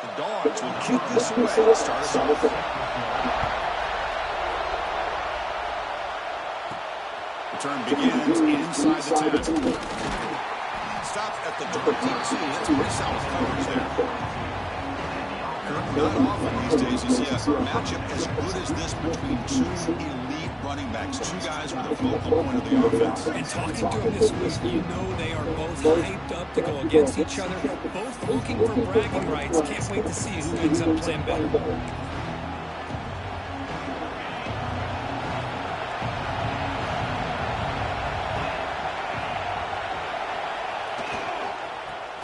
The Dogs will kick this away to start us off. Return begins inside the 10. Stop at the 22. That's pretty solid coverage there. Not often these days you see a matchup as good as this between two elite running backs, two guys with a focal point of the offense. And talking to them this week, you know they are both hyped up to go against each other, both looking for bragging rights. Can't wait to see who ends up playing better.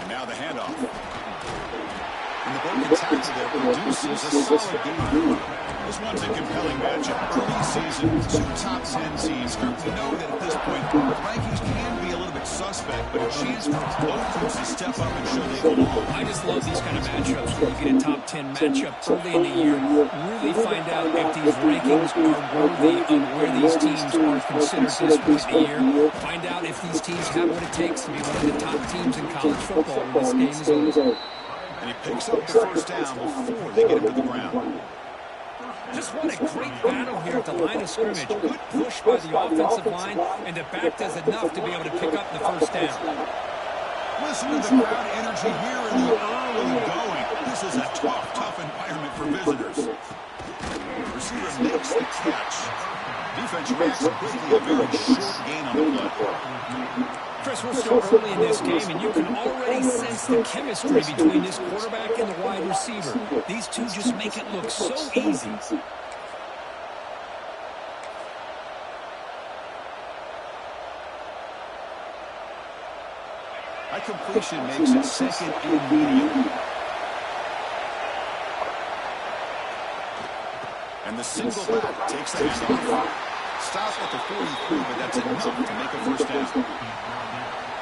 And now the handoff. And the broken tackle there produces a solid game. This one's a compelling matchup. Early season, two top 10 teams. We know that at this point, the rankings can be a little bit suspect, but a chance for both teams to step up and show they belong. I just love these kind of matchups where you get a top 10 matchup early in the year. Really find out if these rankings are worthy of where these teams are considered this point in the year. Find out if these teams have what it takes to be one of the top teams in college football when this game is over. And he picks up the first down before they get him to the ground. Just what a great battle here at the line of scrimmage. Good push by the offensive line, and the back does enough to be able to pick up the first down. Listen to the crowd energy here in the early going. This is a tough environment for visitors. The receiver makes the catch. Defense reacts quickly, a very short gain on the play. Chris, we're still early in this game, and you can already sense the chemistry between this quarterback and the wide receiver. These two just make it look so easy. That completion makes it second and medium. And the single back takes the handoff. Stop at the 43, but that's enough to make a first down.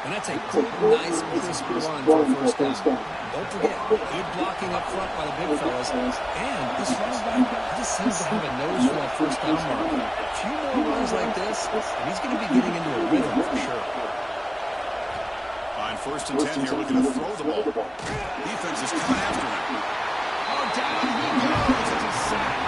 And that's a good, nice, crisp run for a first down. Don't forget, good blocking up front by the big fellas. And this running back just seems to have a nose for that first down mark. A few more runs like this, and he's going to be getting into a rhythm for sure. On 1st and 10 here, looking to throw the ball. Defense is coming after him. Oh, down he goes. It's a sack.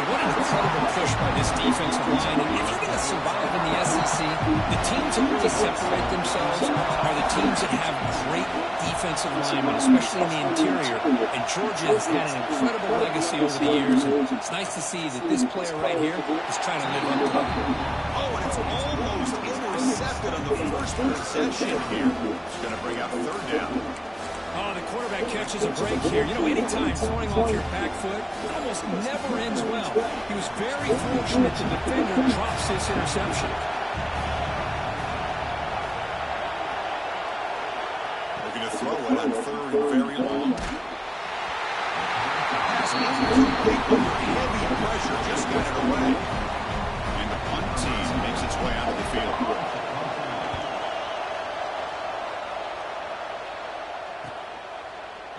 What an incredible push by this defensive line. And if you're going to survive in the SEC, the teams that really separate themselves are the teams that have great defensive linemen, especially in the interior. And Georgia has had an incredible legacy over the years. And it's nice to see that this player right here is trying to live up to it. Oh, and it's almost intercepted on the first possession here. It's going to bring out 3rd down. Oh, the quarterback catches a break here. You know, anytime throwing off your back foot, it almost never ends well. He was very fortunate the defender drops this interception. Looking to throw it on 3rd and very long. Pass incomplete under heavy pressure, just got it away. And the punt team makes its way out of the field.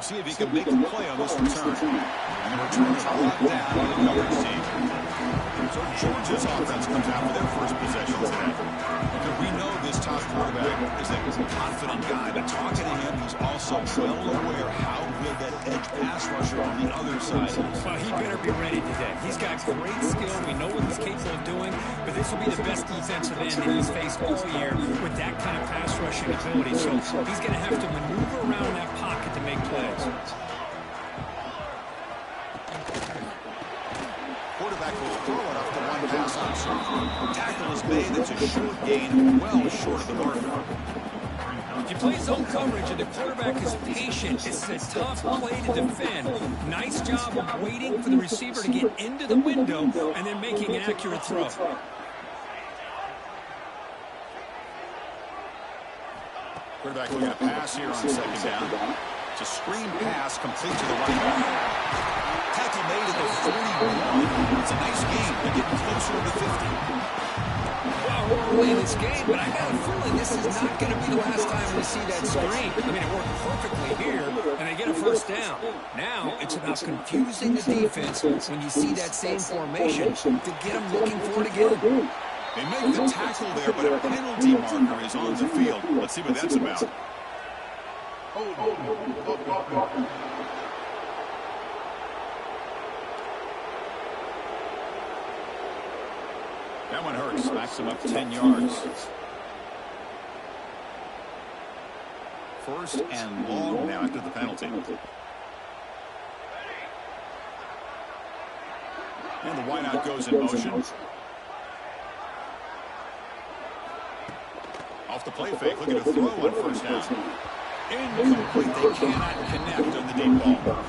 See if he can make a play on this return. And the return is brought down by the coverage team. So Georgia's offense comes out for their first possession today. Because we know this top quarterback is a confident guy, but talking to him, he's also well aware how good that edge pass rusher on the other side is. Well, he better be ready today. He's got great skill. We know what he's capable of doing, but this will be the best defensive end that he's faced all year with that kind of pass rushing ability. So he's going to have to maneuver around that pocket to make plays. Quarterback will throw it off the one pass option. Tackle is made. It's a short gain, well short of the marker. If you play zone coverage and the quarterback is patient, it's a tough play to defend. Nice job of waiting for the receiver to get into the window and then making an accurate throw. Quarterback looking to pass here on 2nd down. It's a screen pass complete to the running back. Tackle made at the 41. It's a nice game. They're getting closer to the 50. Well, we're early in this game, but I got a feeling this is not going to be the last time we see that screen. I mean, it worked perfectly here, and they get a first down. Now it's about confusing the defense when you see that same formation to get them looking for it again. They make the tackle there, but a penalty marker is on the field. Let's see what that's about. That one hurts. Backs him up 10 yards. First and long now after the penalty. And the wideout goes in motion. Off the play fake, looking to throw on first down. Incomplete. They cannot connect on the deep ball.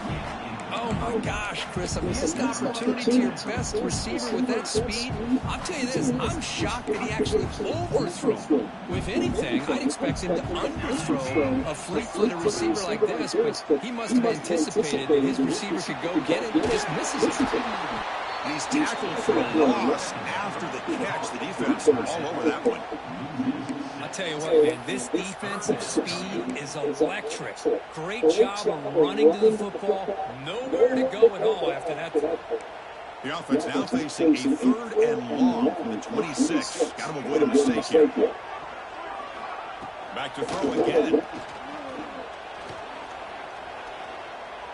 Oh, my gosh, Chris, a missed opportunity to your best receiver with that speed. I'll tell you this, I'm shocked that he actually overthrew him. If anything, I'd expect him to underthrow a fleet-footed receiver like this, but he must have anticipated that his receiver could go get it and just misses it. He's tackled for a loss after the catch. The defense all over that one. I'll tell you what, man, this defensive speed is electric. Great job of running to the football. Nowhere to go at all after that throw. The offense now facing a third and long from the 26. Got to avoid a mistake here. Back to throw again.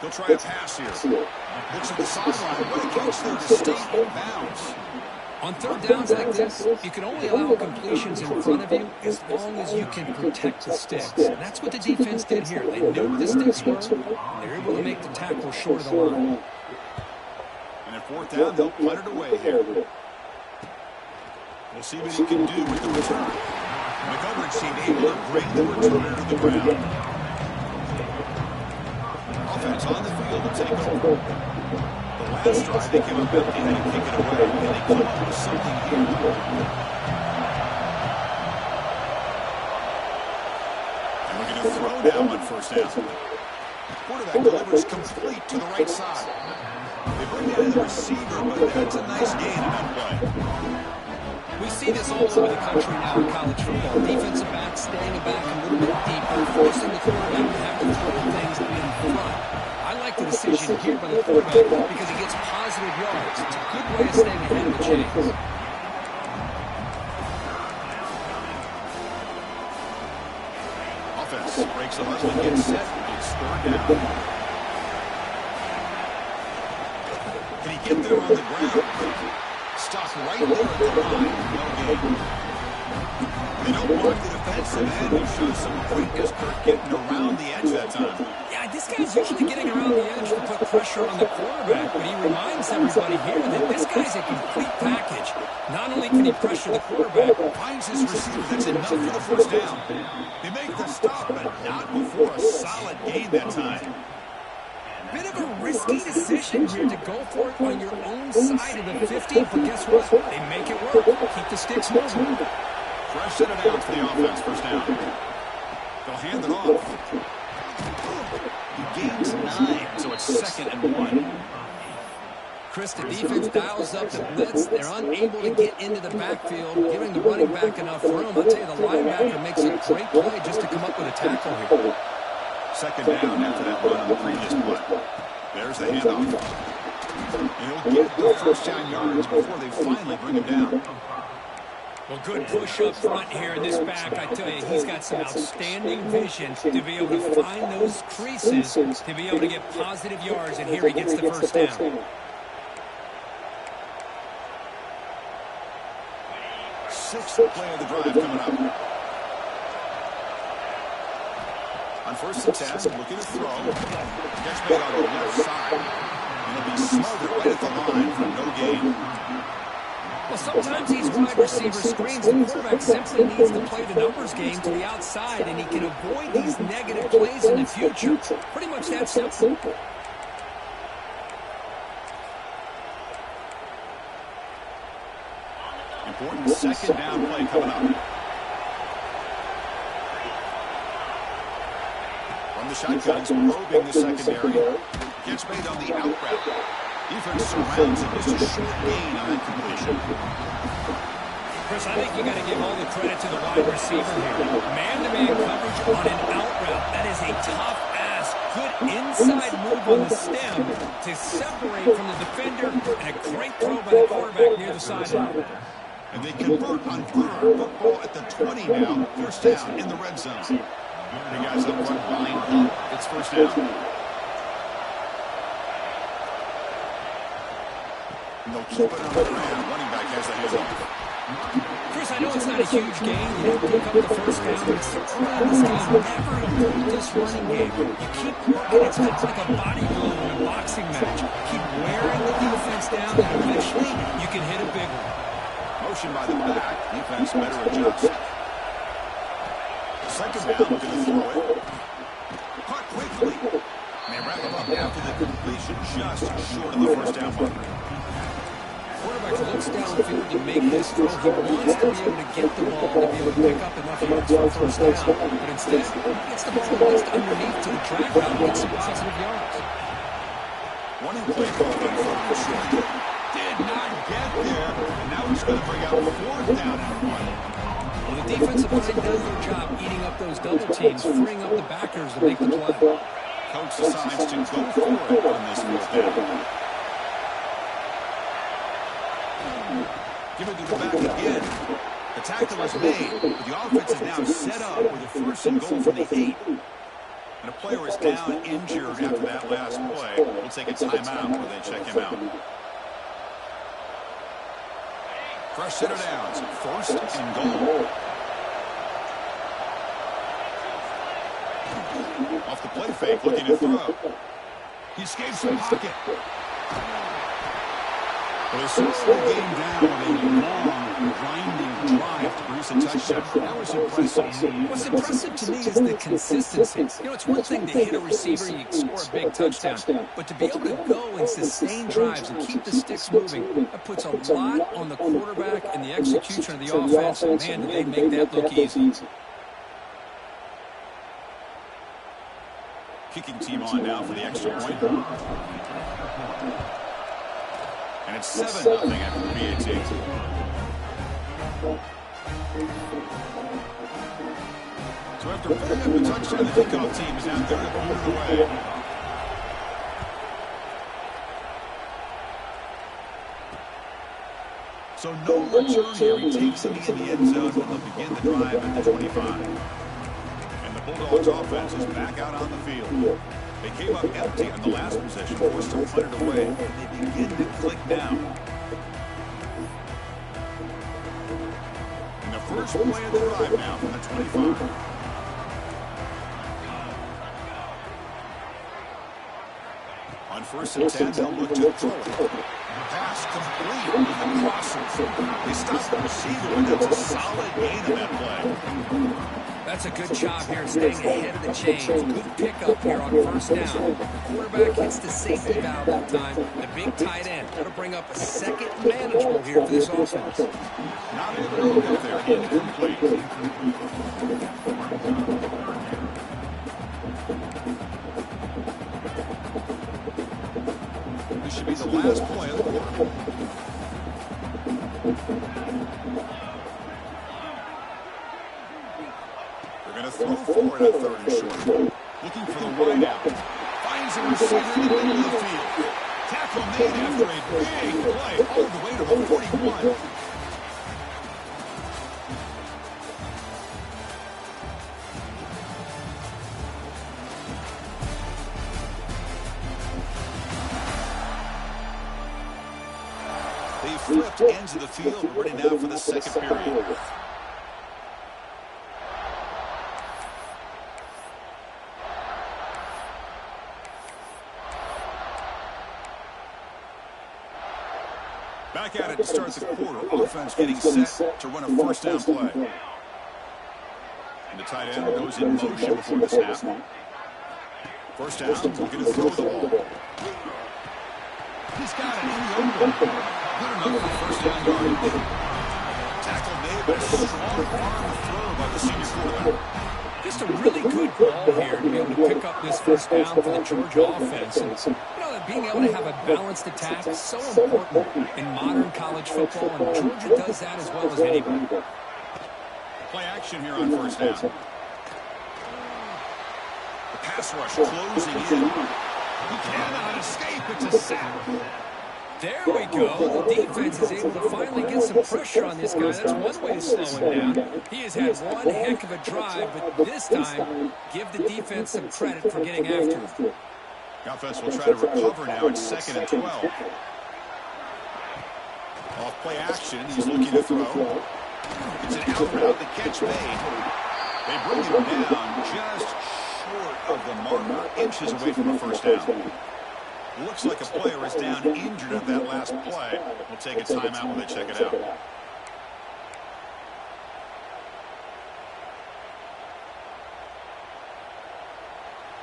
He'll try a pass here. Looks at the sideline. What a catch there to stay in bounds. On third downs like this, you can only allow completions in front of you as long as you can protect the sticks. And that's what the defense did here. They knew where the sticks were, and they were able to make the tackle short of the line. And at fourth down, they'll punt it away here. We'll see what he can do with the return. McGovern seemed able to bring the returner to the ground. Offense on the field to take over. Last drive, they came up empty, had to kick it away, and they come up with something here. And we're going to throw down on first down. Quarterback delivers complete to the right side. They bring down the receiver, but that's a nice gain in that play. We see this all over the country now in college football. Defensive backs staying back a little bit deeper, forcing the quarterback to have to throw things in front. I like the decision here by the quarterback because he gets positive yards. It's a good way of staying ahead of the chains. Offense breaks a hustle, gets set, it's third down. Can he get there on the ground? Stopped right there at the line. No gain. They don't block the defensive end. He shows some quickness. Kirk getting around the edge that time. Yeah, this guy's usually getting around the edge to put pressure on the quarterback, but he reminds everybody here that this guy's a complete package. Not only can he pressure the quarterback, Finds his receiver. That's enough for the first down. They make the stop, but not before a solid gain that time. bit of a risky decision here to go for it on your own side of the 50, but guess what? They make it work. Keep the sticks moving. Fresh set of downs for the offense, first down. They'll hand it off. He gains 9, so it's 2nd and 1. Chris, the defense dials up the blitz. They're unable to get into the backfield, giving the running back enough room. I'll tell you, the linebacker makes a great play just to come up with a tackle here. 2nd down after that run on the previous play. There's the handoff. He'll get the first down yards before they finally bring him down. Well, good push up front here in this back. I tell you, he's got some outstanding vision to be able to find those creases, to be able to get positive yards, and here he gets the first down. Sixth play of the drive coming up. On 1st and 10, looking to throw. Catch made on the left side. And he'll be smothered right at the line for no gain. Well, sometimes these wide receiver screens, the quarterback simply needs to play the numbers game to the outside, and he can avoid these negative plays in the future. Pretty much that simple. Important 2nd down play coming up. From the shotguns, probing the secondary. Gets made on the out route. Defense surrounds him. Just a short gain on that completion. Chris, I think you got to give all the credit to the wide receiver here. Man-to-man coverage on an out route. That is a tough ass. Good inside move on the stem to separate from the defender, and a great throw by the quarterback near the sideline. And they convert on 3rd. Football at the 20 now. First down in the red zone. The guys up front line up. It's first down. And they'll keep it on the ground. Running back has the handoff. Chris, I know it's not a huge gain. You didn't pick up the first down, but it's so early in this game. Never improve this running game. You keep working. It's kind of like a body blow in a boxing match. Keep wearing the defense down, and eventually you can hit a big one. Motion by the back. Defense better adjust. Second down, looking to throw it. Caught quickly. They wrap him up after the completion, just short of the first down marker. Quarterback looks downfield to make this throw. He wants to be able to get the ball, to be able to pick up enough yards for a first down. But instead, he gets the ball at least underneath to the drag route and gets some positive yards. Running play called on third and short. Did not get there. And now he's going to bring out fourth down and one. Well, the defensive line does their job eating up those double teams, freeing up the backers to make the play. Coach decides to go for it on this fourth down. Give it to the back again. The tackle is made, but the offense is now set up with a first and goal from the 8. And a player is down injured after that last play. We'll take a timeout where they check him out. Fresh set of downs. First and goal. Off the play fake, looking to throw. He escapes the pocket. Well, they slowed the game down with a long, grinding drive to produce a touchdown. That was impressive. What's impressive to me is the consistency. You know, it's one thing to hit a receiver and you score a big touchdown, but to be able to go and sustain drives and keep the sticks moving, that puts a lot on the quarterback and the execution of the offense. And man, did they make that look easy. Kicking team on now for the extra point. And it's 7-0 after the PAT. So after putting up a touchdown, the kickoff team is out there to pull it away. So no return here. He takes it in the end zone, but they'll begin the drive at the 25. And the Bulldogs offense is back out on the field. They came up empty on the last possession, forced to punt it away, and they begin to click down. And the first play of the drive now from the 25. On first and 10, they'll look to throw it. Pass complete with the crosser. They stop the receiver, and that's a solid gain in that play. That's a good job here, staying ahead of the chains. Good pickup here on first down. The quarterback hits the safety valve that time. The big tight end. That'll bring up a second manageable here for this offense. Not able to look up there. Incomplete. This should be the last play of the quarter. Going to throw forward a third and short. Looking for the wide out. Finds a receiver in the middle of the field. Tackle made after a big play all the way to the 41. They flipped ends of the field, ready now for the second period. Back at it to start the quarter. Offense getting set to run a first down play. And the tight end goes in motion before the snap. First down, looking to throw the ball. He's got it in the open. Good enough for first down yardage. Tackle made, but a strong arm throw by the senior quarterback. Just a really good ball here to be able to pick up this first down for the Georgia offense. And, you know, being able to have a balanced attack is so important in modern college football, and Georgia does that as well as anybody. Play action here on first down. The pass rush closing in. He cannot escape. It's a sack. There we go. The defense is able to finally get some pressure on this guy. That's one way to slow him down. He has had one heck of a drive, but this time, give the defense some credit for getting after him. The offense will try to recover now. It's 2nd and 12. Off play action. He's looking to throw. It's an out route. The catch made. They bring him down just short of the marker, inches away from a first down. Looks like a player is down injured at that last play. We'll take a timeout when they check it out.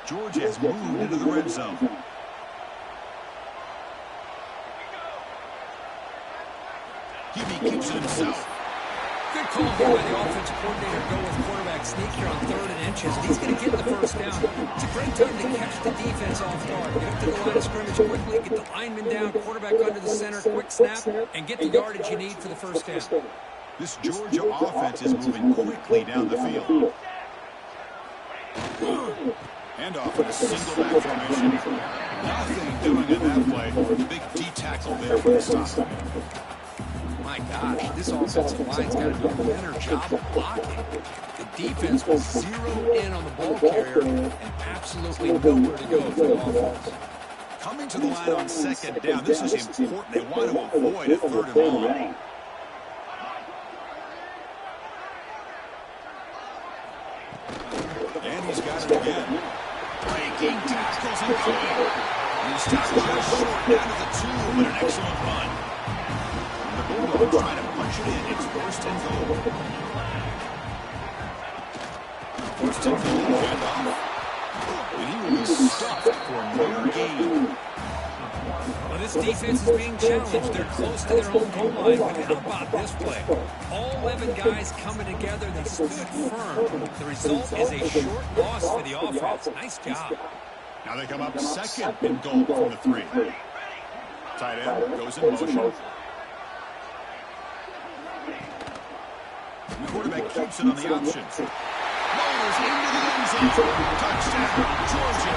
Georgia has moved into the red zone. He keeps it himself. Good call here by the offensive coordinator. Go with quarterback sneak here on 3rd and inches. And he's going to get the first down. It's a great time to catch the defense off guard. Get up to the line of scrimmage quickly, get the lineman down, quarterback under the center, quick snap, and get the yardage you need for the first down. This Georgia offense is moving quickly down the field. Handoff in a single back formation. Nothing doing in that play. Big D tackle there for the stop. My gosh, this offensive line's got to do a better job of blocking. The defense will zero in on the ball carrier and absolutely nowhere to go for the offense. Coming to the line on 2nd down, this is important. They want to avoid a 3rd and long. And he's got it again. Breaking tackles and going. He's tackled just short down to the 2, but an excellent run. The Bulldogs trying to punch it in. It's 1st and goal. 1st and goal, handoff. And he will be stuffed for no gain. Well, this defense is being challenged. They're close to their own goal line, but how about this play? All 11 guys coming together. They stood firm. The result is a short loss for the offense. Nice job. Now they come up 2nd and goal from the 3. Tight end goes in motion. The quarterback keeps it on the option. Rolls into the end zone. Touchdown, Georgia.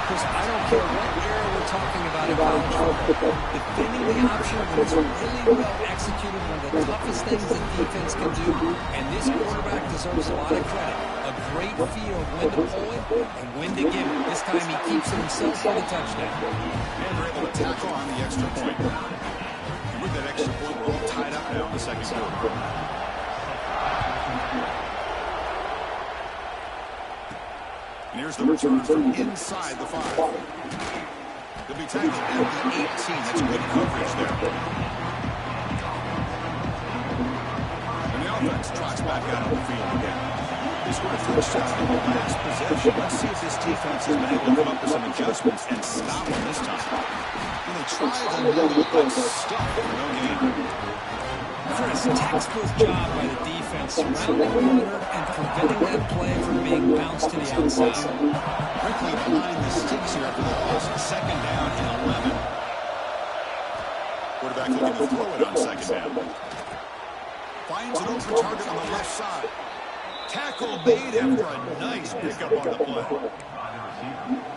Chris, I don't care what era we're talking about in college football. Defending the option was really well executed, one of the toughest things that defense can do, and this quarterback deserves a lot of credit. A great feel of when to pull it and when to give it. This time he keeps it himself for the touchdown. And they're able to tackle on the extra point. And with that extra point, we're all tied up now in the 2nd quarter. And here's the return from inside the 5. They'll be tackled at the 18. That's good coverage there. And the offense trots back out on the field again. They scored a touchdown in the last possession. Let's see if this defense has been able to come up with some adjustments and stop them this time. And they tried to load up, but stuck for no gain. Chris, textbook job by the defense, surrounding the runner and preventing that play from being bounced to the outside. Quickly behind the sticks here after the loss. 2nd down and 11. Quarterback looking to throw it on 2nd down. Finds an open target on the left side. Tackle made after a nice pickup on the play.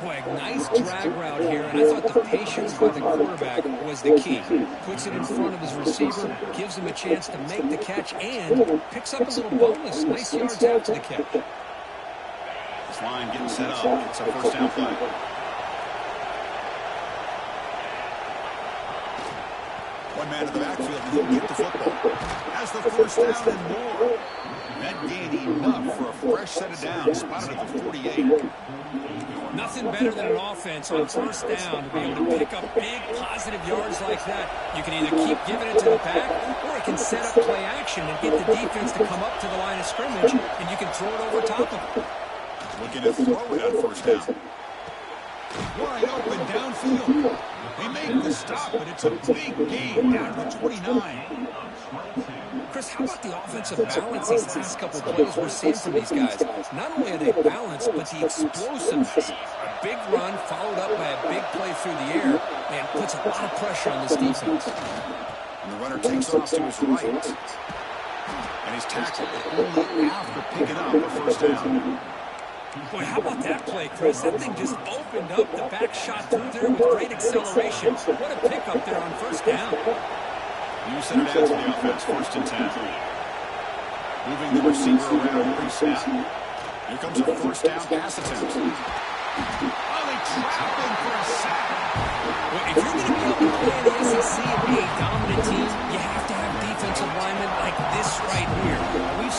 Boy, nice drag route here, and I thought the patience by the quarterback was the key. Puts it in front of his receiver, gives him a chance to make the catch, and picks up a little bonus. Nice yards out to the catch. This line getting set up. It's a 1st down play. One man in the backfield, and he'll get the football. Has the 1st down and more. That gain enough for a fresh set of downs. Spotted at the 48. Nothing better than an offense on 1st down to be able to pick up big positive yards like that. You can either keep giving it to the back, or it can set up play action and get the defense to come up to the line of scrimmage, and you can throw it over top of them. Looking to throw it on 1st down. Wide open downfield. They make the stop, but it's a big gain down to the 29. Chris, how about the offensive balance these last couple of plays we're seeing from these guys? Not only are they balanced, but the explosiveness. A big run followed up by a big play through the air, and puts a lot of pressure on this defense. And the runner takes off to his right. And he's tackled only after picking up a 1st down. Boy, how about that play, Chris? That thing just opened up the back shot through there with great acceleration. What a pickup there on 1st down. New set of downs for the offense, 1st and 10. Moving the receiver around pre-snap. Here comes a 1st down pass attempt. Oh, they trap him for a sack. Well, if you're going to be able to play in the SEC and be a dominant team,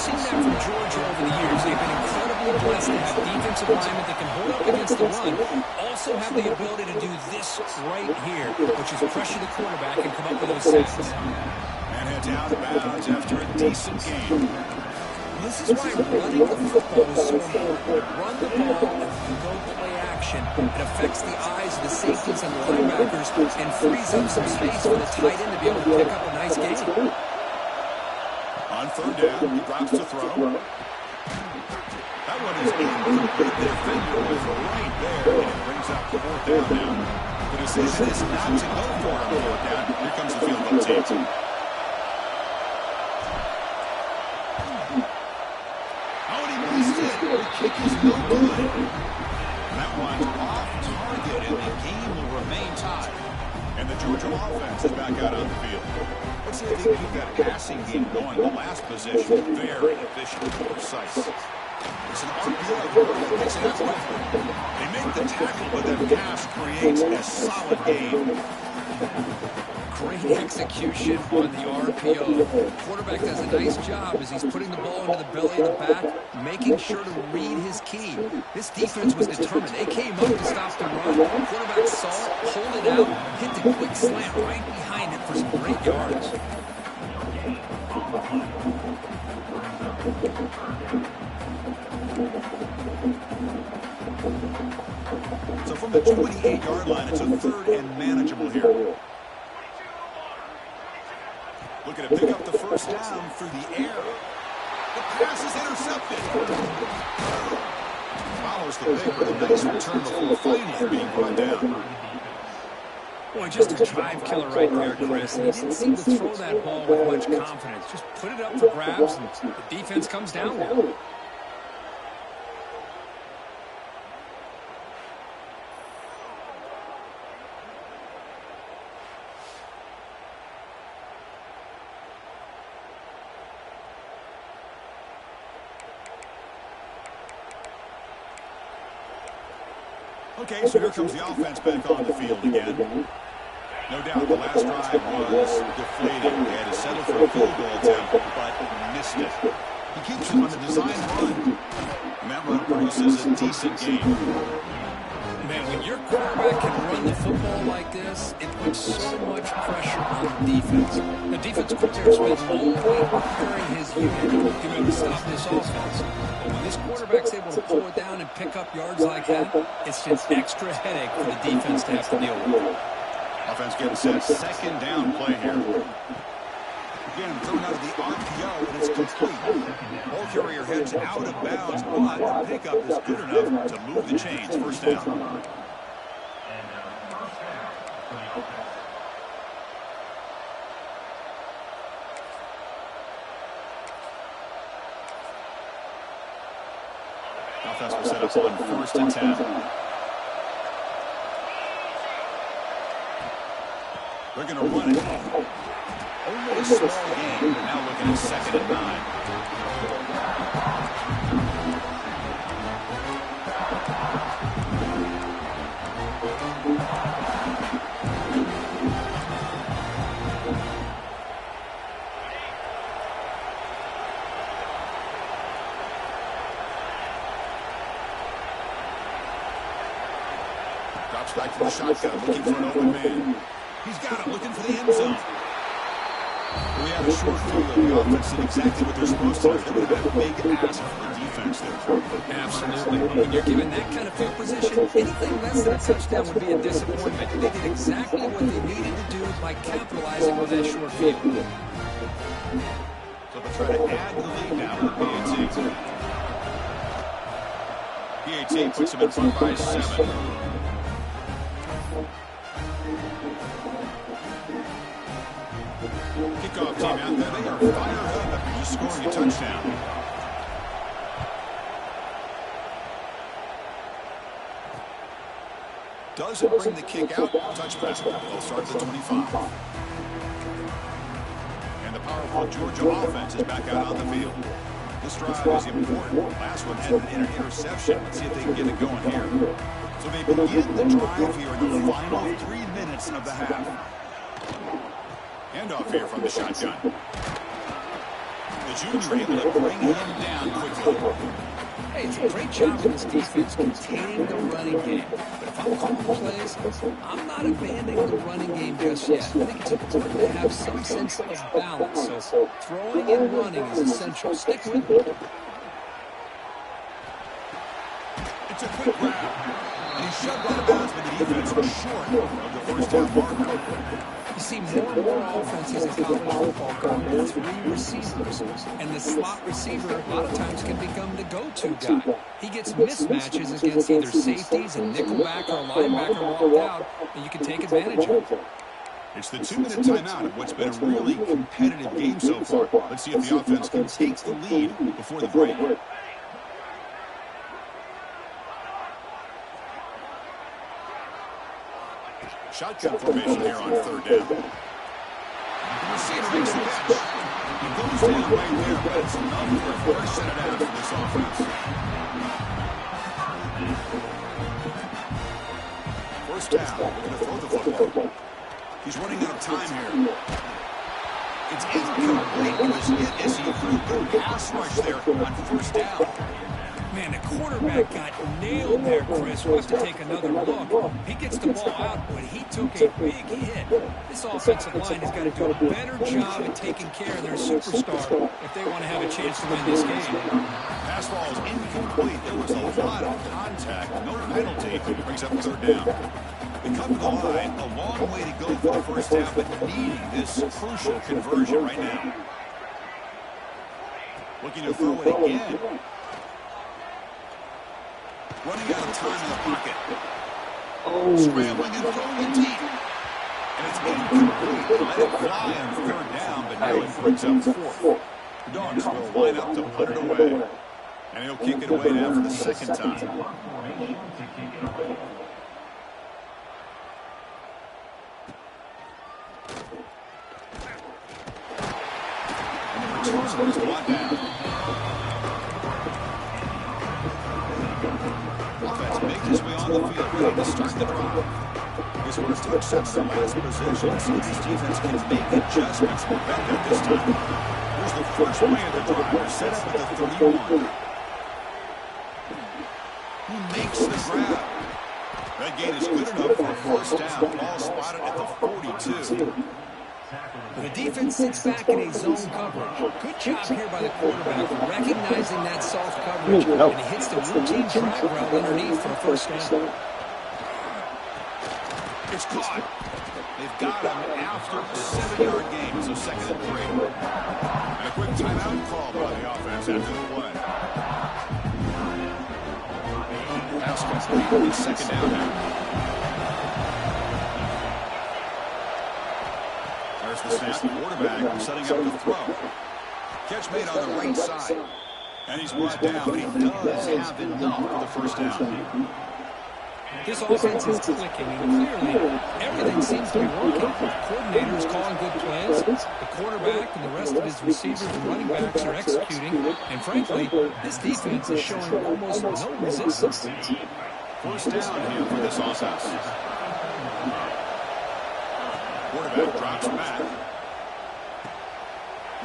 seen that from Georgia over the years. They've been incredibly blessed to have defensive linemen that can hold up against the run, also have the ability to do this right here, which is pressure the quarterback and come up with those sacks. And heads out of bounds after a decent game. This is why running the football is so important. Run the ball and go play action. It affects the eyes of the safeties and the linebackers and frees up some space for the tight end to be able to pick up a nice gain. On third down, he drops to throw. That one is incomplete. The defender was right there, and it brings up the fourth down now. The decision is not to go for it on fourth down. Here comes the field goal team. The kick is no good. That one's off target, and the game will remain tied. And the Georgia offense is back out on the field. Let's see if they can keep that passing game going. The last possession, very efficient and precise. It's an RPO that picks it up quickly. They make the tackle, but that pass creates a solid gain. Great execution on the RPO. Quarterback does a nice job as he's putting the ball into the belly of the back, making sure to read his key. This defense was determined. They came up to stop the run. Quarterback saw it, pulled it out, hit the quick slant right behind it for some great yards. So from the 28-yard line, it's a third and manageable here. Looking to pick up the first down through the air. The pass is intercepted. Follows the pick with a nice return before finally being brought down. Boy, just a drive killer right there, Chris. He didn't seem to throw that ball with much confidence. Just put it up for grabs, and the defense comes down with it. Okay, so here comes the offense back on the field again. No doubt the last drive was deflating. He had to settle for a field goal attempt, but missed it. He keeps it on the design run. And that run produces a decent game. Man, when your quarterback can run the football like this, it puts so much pressure on the defense. The defensive coordinator spends all week preparing his unit to be able to stop this offense. But when this quarterback's able to pull it down and pick up yards like that, it's an extra headache for the defense to have to deal with. Offense getting set. Second down play here. Again, thrown out of the RPO, and it's complete. Ball carrier heads out of bounds, but the pickup is good enough to move the chains. First down. Offense will set up on first and 10. They're going to run it. Only a small game. Now looking at second and 9. Drops back to the shotgun, looking for an open man. He's got it, looking for the end zone. We had a short field. The offense did exactly what they're supposed to do. That would have been a big ask for the defense there. Absolutely. When you're given that kind of field position, anything less than a touchdown would be a disappointment. They did exactly what they needed to do by capitalizing with that short field. So they'll try to add to the lead now with PAT. PAT puts them in front by 7. Kickoff team out there. They are fired up after just scoring a touchdown. Doesn't bring the kick out. Touchback. They'll start at the 25. And the powerful Georgia offense is back out on the field. This drive is important. Last one had an interception. Let's see if they can get it going here. So they begin the drive here in the final 3 minutes of the half. Handoff here from the shotgun. The junior able to bring him down quickly. Hey, it's a great job for this defense containing the running game. But if I'm calling plays, I'm not abandoning the running game just yet. I think it's important to have some sense of balance. So throwing and running is essential. Stick with it. It's a quick grab. And he's shoved out of bounds, but the defense was short of the first down marker. You see more and more offenses in college football going with 3 receivers. And the slot receiver a lot of times can become the go-to guy. He gets mismatches against either safeties, a nickelback, or a linebacker walked out, and you can take advantage of it. It's the 2-minute timeout of what's been a really competitive game so far. Let's see if the offense can take the lead before the break. Shotgun formation here on third down. The receiver makes the catch. He goes down right there, but it's enough for a first set it out for this offense. First down, looking to throw the football. He's running out of time here. It's incomplete. It was hit as he threw a good pass rush there on first down. Man, the quarterback got nailed there, Chris. We'll have to take another look. He gets the ball out, but he took a big hit. This offensive line has got to do a better job at taking care of their superstar if they want to have a chance to win this game. Pass ball is incomplete. There was a lot of contact. No penalty. Brings up third down. They come to the line. A long way to go for the first down, but needing this crucial conversion right now. Looking to throw it again. Running out of time in the pocket. Scrambling and throwing it deep. And it's incomplete. Let it fly on third down, but now it brings up fourth. The Dogs will line up to put it away. And he'll kick it away now for the second time. And the return is brought down. Offense makes his way on the field, ready to start the drive. He's sort of touched on the last possession. See if this defense can make adjustments at this time. Here's the first play of the drive. They're set up at the 31. He makes the grab. That gain is good enough for a first down. Ball spotted at the 42. The defense sits back in a zone coverage. Good job here by the quarterback recognizing that soft coverage, and he hits the routine drag route underneath for a first down. It's caught. They've got him after a 7-yard gain, so second and 3. And a quick timeout called by the offense after the play. Pass complete, second down now. There's the snap. The quarterback setting up the throw. Catch made on the right side. And he's brought down, but he does have enough for the first down. This offense is clicking, and clearly everything seems to be working. The coordinator is calling good plays. The quarterback and the rest of his receivers and running backs are executing. And frankly, this defense is showing almost no resistance. First down here for this offense. Quarterback drops back.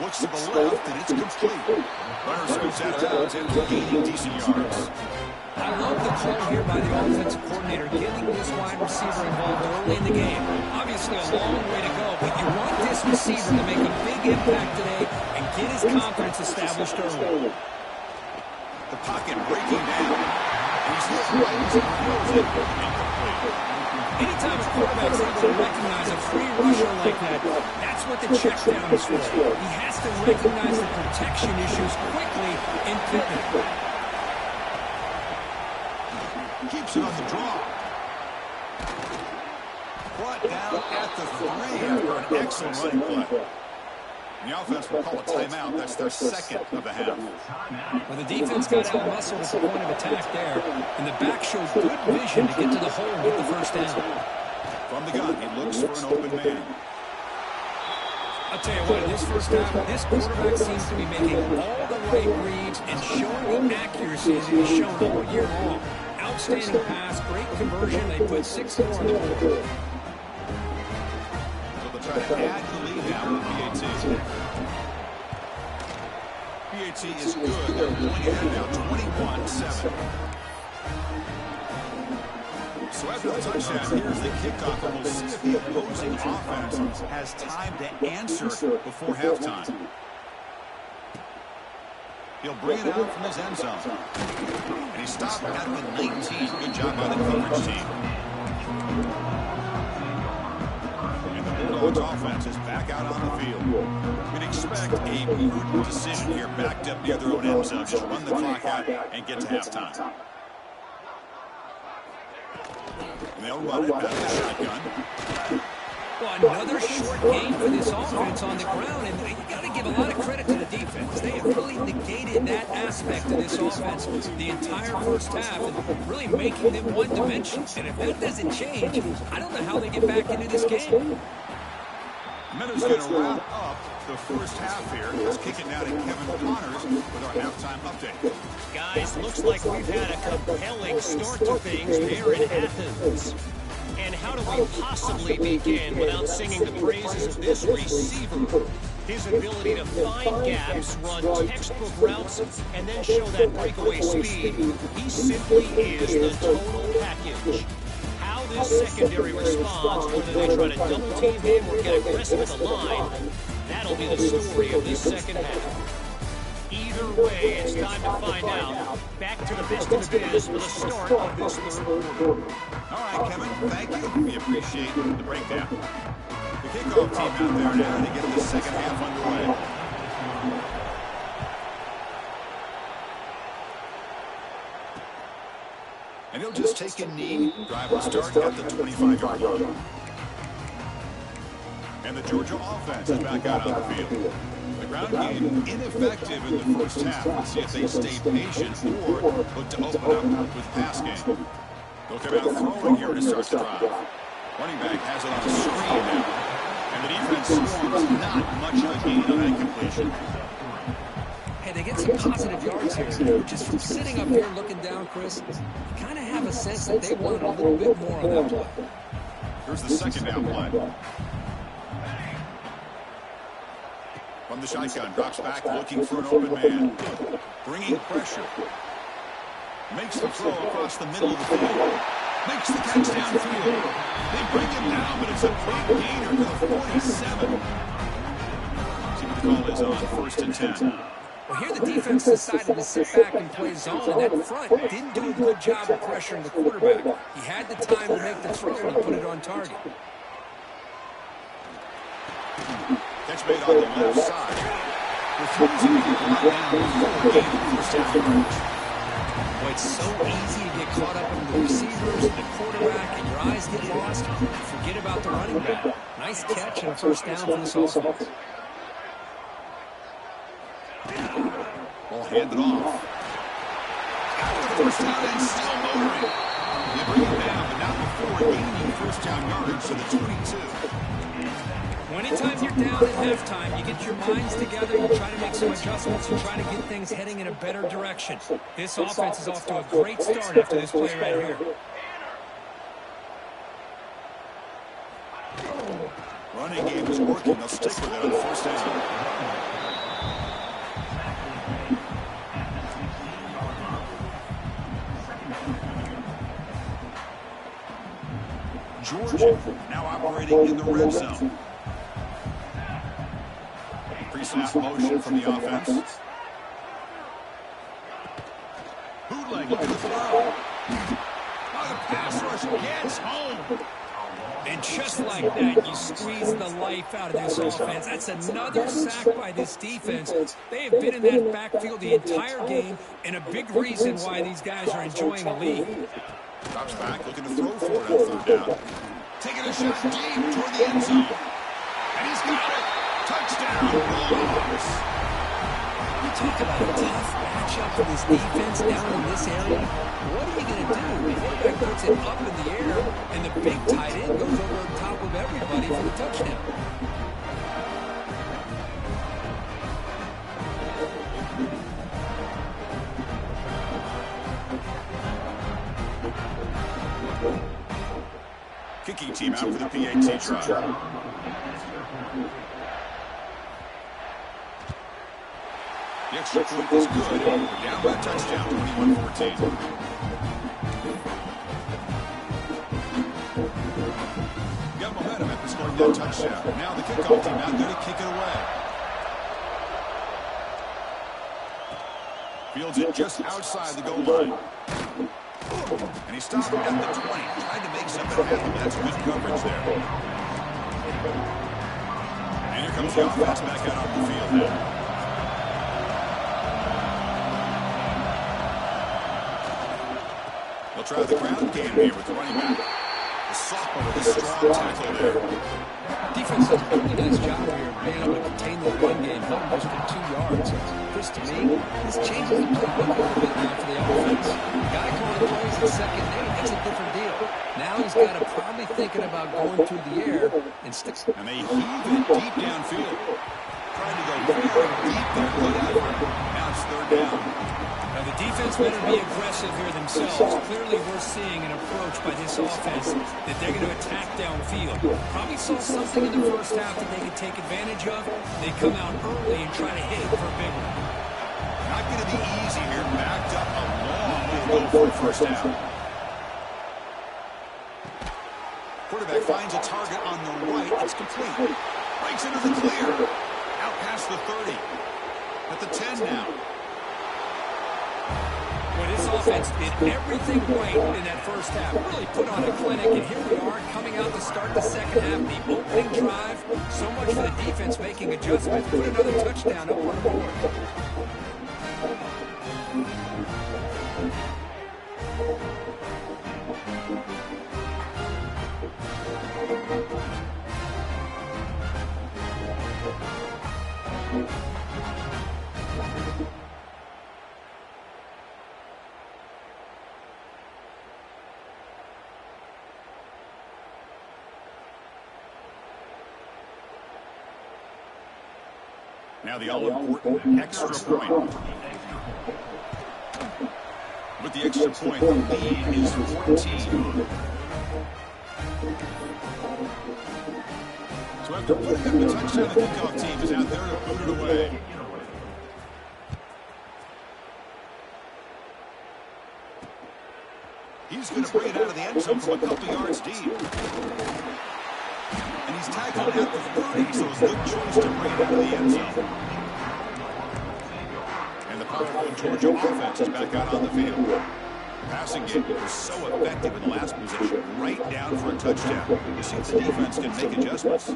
Looks to the left, and it's complete. Runner scoops out of bounds and gaining decent yards. I love the call here by the offensive coordinator, getting this wide receiver involved early in the game. Obviously a long way to go, but you want this receiver to make a big impact today and get his confidence established early. The pocket breaking down. And he's hit right as he throws it. Incomplete. Anytime a quarterback's able to recognize a free rusher like that, that's what the check down is for. He has to recognize the protection issues quickly and quickly. Keeps it on the draw. Brought down at the 3 after an excellent running play. The offense will call a timeout. That's their second of the half. Well, the defense got out-muscled at the point of attack there, and the back showed good vision to get to the hole and get the first down. From the gun, he looks for an open man. I'll tell you what, in this first down, this quarterback seems to be making all the right reads and showing the accuracy that he's shown all year long. Outstanding pass, great conversion. They put 6 more on the board. So they'll try to add to the lead now with PAT. PAT is good. They're pulling ahead now, 21-7. So after the touchdown, here's the kickoff, and we'll see if the opposing offense has time to answer before halftime. He'll bring it out from his end zone. And he stopped at the 19. Good job by the coverage team. And the Bulldogs offense is back out on the field. We'd expect a prudent decision here, backed up near their own end zone. Just run the clock out and get to halftime. And they'll run it out of the shotgun. Well, another short game for this offense on the ground, and you got to give a lot of credit to the defense. They have really negated that aspect of this offense the entire first half, and really making them one-dimensional. And if that doesn't change, I don't know how they get back into this game. Meadows going to wrap up the first half here. Let's kick it now to Kevin Connors with our halftime update. Guys, looks like we've had a compelling start to things there in Athens. And how do we possibly begin without singing the praises of this receiver? His ability to find gaps, run textbook routes, and then show that breakaway speed. He simply is the total package. How this secondary responds, whether they try to double team him or get aggressive at the line, that'll be the story of this second half. Either way, it's time to find out. Back to the best of the biz for the start of this third quarter. All right, Kevin, thank you. We appreciate the breakdown. The kickoff team out there now to get the second half underway. And he'll just take a knee. Drive will start at the 25-yard line. And the Georgia offense is back out on the field. The ground game ineffective in the first half. Let's see if they stay patient or look to open up with pass game. They'll come out throwing here to start the drive. Running back has it on the screen now. And the defense swarms not much of a gain on that completion. Hey, they get some positive yards here. Just from sitting up here looking down, Chris, you kind of have a sense that they wanted a little bit more on that play. Here's the second down play. From the shotgun, drops back looking for an open man. Bringing pressure. Makes the throw across the middle of the field. Makes the catch downfield. They bring him down, but it's a big gainer to the 47. See what the call is on first and 10. Well, here the defense decided to sit back and play zone, and that front didn't do a good job of pressuring the quarterback. He had the time to make the throw and put it on target. Catch made on the left side. Refusing to get brought down before gaining first down yardage. Boy, it's so easy to get caught up in the receivers and the quarterback, and your eyes get lost. You forget about the running back. Nice catch and a first down for this offense. Ball handed off. Got the first down and still motoring. They bring him down, but not before gaining first down yardage to the 22. Anytime you're down at halftime, you get your minds together, you try to make some adjustments, you try to get things heading in a better direction. This offense is off to a great start after this play right here. Running game is working. They'll stick with it on first down. Georgia now operating in the red zone. Pre-snap motion from the offense. Bootleg, look at the throw. Oh, the pass rush gets home. And just like that, you squeeze the life out of this offense. That's another sack by this defense. They have been in that backfield the entire game, and a big reason why these guys are enjoying the lead. Drops back, looking to throw for it on third down. Taking a shot deep toward the end zone. And he's got it. Touchdown, Bulldogs. You talk about a tough matchup for this defense down in this area. What are you going to do? The quarterback puts it up in the air, and the big tight end goes over the top of everybody for the touchdown. Kicking team out for the PAT try. The extra point is good. We're down by a touchdown, 21-14. Got momentum after scoring that touchdown. Now the kickoff team out there to kick it away. Fields it just outside the goal line. And he stopped at the 20. Tried to make something happen. That's good coverage there. And here comes the offense back out on the field now. They'll try the ground game here with the running back. The sophomore with a strong tackle there. Defense does a really nice job here of being able to contain the run game, held most for 2 yards. Chris, to me, this changes the playbook a little bit now for the offense. The guy calling plays at second name, that's a different deal. Now he's got to probably thinking about going through the air and sticks. And they heave it deep downfield. Trying to go very deep there. Good effort. Now it's third down. Now the defense better be aggressive here themselves. Clearly we're seeing an approach by this offense that they're going to attack downfield. Probably saw something in the first half that they could take advantage of. They come out early and try to hit it for a big one. Not going to be easy here. Backed up a long way to go for a first down. Quarterback finds a target on the right. It's complete. Breaks into the clear. Out past the 30. At the 10 now. Well, this offense did everything right in that first half. Really put on a clinic, and here we are coming out to start the second half. The opening drive, so much for the defense making adjustments. Put another touchdown up on the board. Now the all-important extra point. With the extra point, the lead is 14. So after putting up the touchdown, the kickoff team is out there to boot it away. He's going to bring it out of the end zone from a couple yards deep. And he's tackled at the 30, so it's a good choice to bring it out of the end zone. And the powerful Georgia offense is back out on the field. Passing game was so effective in the last position, right down for a touchdown. You see the defense can make adjustments.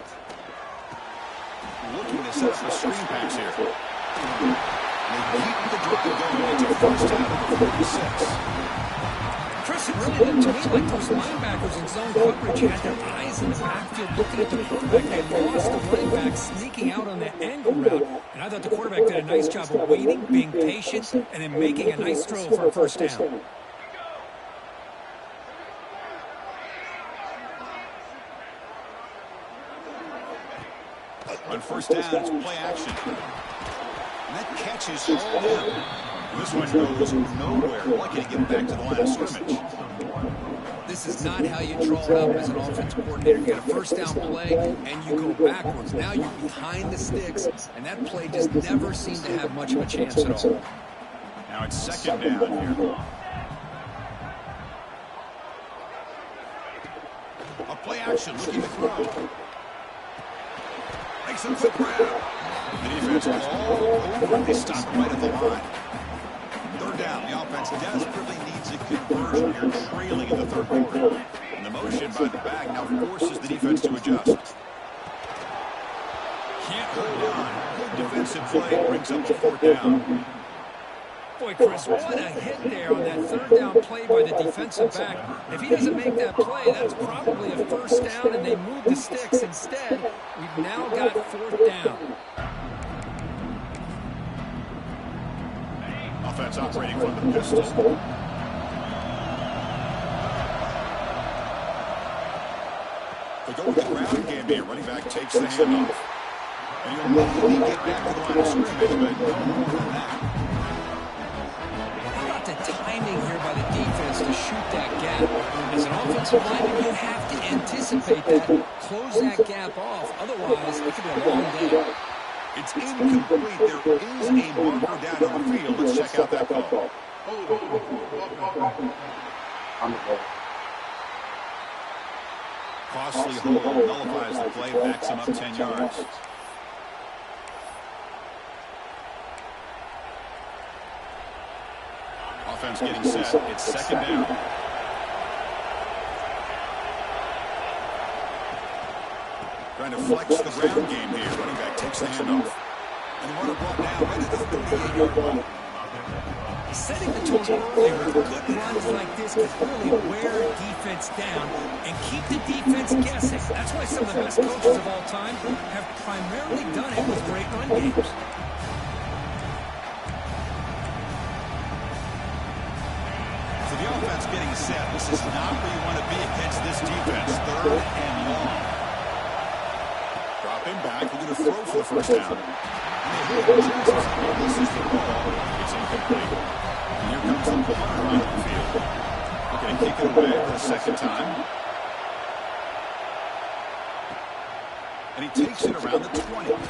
Looking to set up a screen pass here. And they keep the drive going into first down at the 46. Chris, it really looked to me like those linebackers in zone coverage had their eyes in the backfield looking at the quarterback. They lost the running back sneaking out on that angle route. And I thought the quarterback did a nice job of waiting, being patient, and then making a nice throw for a first down. On first down, it's play action. And that catch is hauled in. This one goes nowhere. Lucky to get back to the line of scrimmage. This is not how you draw it up as an offense coordinator. You get a first down play, and you go backwards. Now you're behind the sticks, and that play just never seemed to have much of a chance at all. Now it's second down here. A play action, looking to throw. Makes a quick grab. The defense is all over. They stop right at the line. Third down, the offense desperately needs a conversion here, trailing in the third quarter. And the motion by the back now forces the defense to adjust. Can't hold on. Good defensive play brings up the fourth down. Boy, Chris, what a hit there on that third down play by the defensive back. If he doesn't make that play, that's probably a first down, and they move the sticks. Instead, we've now got fourth down. Offense operating from the pistol. They go with the ground game here. Running back takes the handoff. And he'll maybe get back to the line of scrimmage, but no more than that. How about the timing here by the defense to shoot that gap? As an offensive lineman, you have to anticipate that, close that gap off. Otherwise, it could be a long day. It's incomplete. There is a marker down on the field. Let's check out that call. Costly hold nullifies the play, backs him up 10 yards. Offense getting set. It's second down. Trying to flex the ground game here. Running back takes the handoff. And the runner brought down right at the 38-yard line. Setting the tone earlier with good runs like this can really wear defense down and keep the defense guessing. That's why some of the best coaches of all time have primarily done it with great run games. So the offense getting set. This is not where you want to be against this defense. Third and long. Drop him back. We're going to throw for the first down. This is the ball. It's incomplete. And here comes the punter on the field. They're going to kick it away for the second time. And he takes it around the 20. And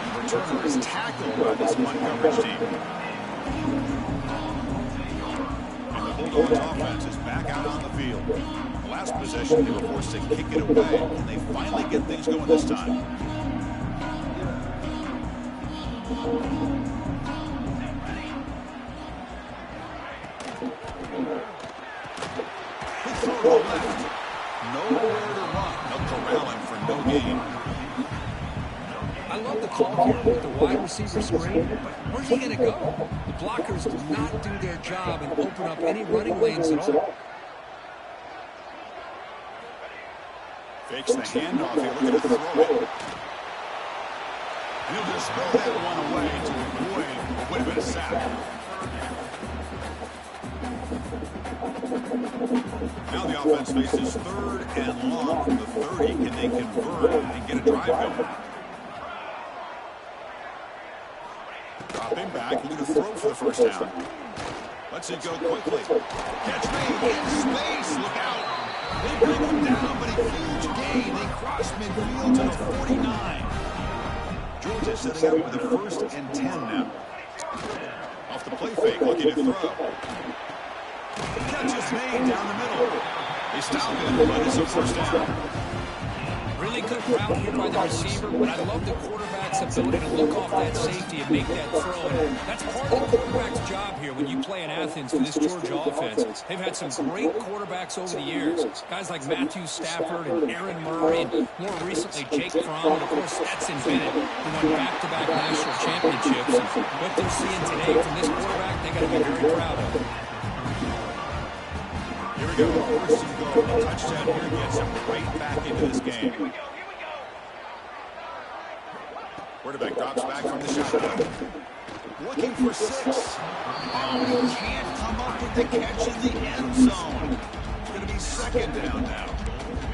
the returner is tackled by this one coverage team. And the Bulldogs offense is back out on the field. The last possession, they were forced to kick it away. And they finally get things going this time. Left. Nowhere to run. They'll corral him for no gain. I love the call here with the wide receiver screen, but where's he going to go? The blockers do not do their job and open up any running lanes at all. Fakes the handoff here, looking to throw it. And he'll just throw that one away to avoid what would have been a sack. Now the offense faces third and long from the 30. Can they convert and get a drive going? Drop him back. He's going to throw for the first down. Lets it go quickly. Catch made in space. Look out. They bring him down, but a huge gain. They cross midfield to the 49. Georgia setting up with a first and 10 now. Off the play fake, looking to throw. Catch is made down the middle. They stop it, but it's a first down. Really good route here by the receiver, but I love the quarterback's ability to look off that safety and make that throw. And that's part of the quarterback's job here when you play in Athens for this Georgia offense. They've had some great quarterbacks over the years. Guys like Matthew Stafford and Aaron Murray, and more recently Jake Fromm, and of course Stetson Bennett, who won back-to-back national championships. And what they're seeing today from this quarterback, they got to be very proud of. Here we go. First and goal. A touchdown here gets him right back into this game. Quarterback drops back from the shotgun. Looking for 6. Oh, he can't come up with the catch in the end zone. It's going to be second down now.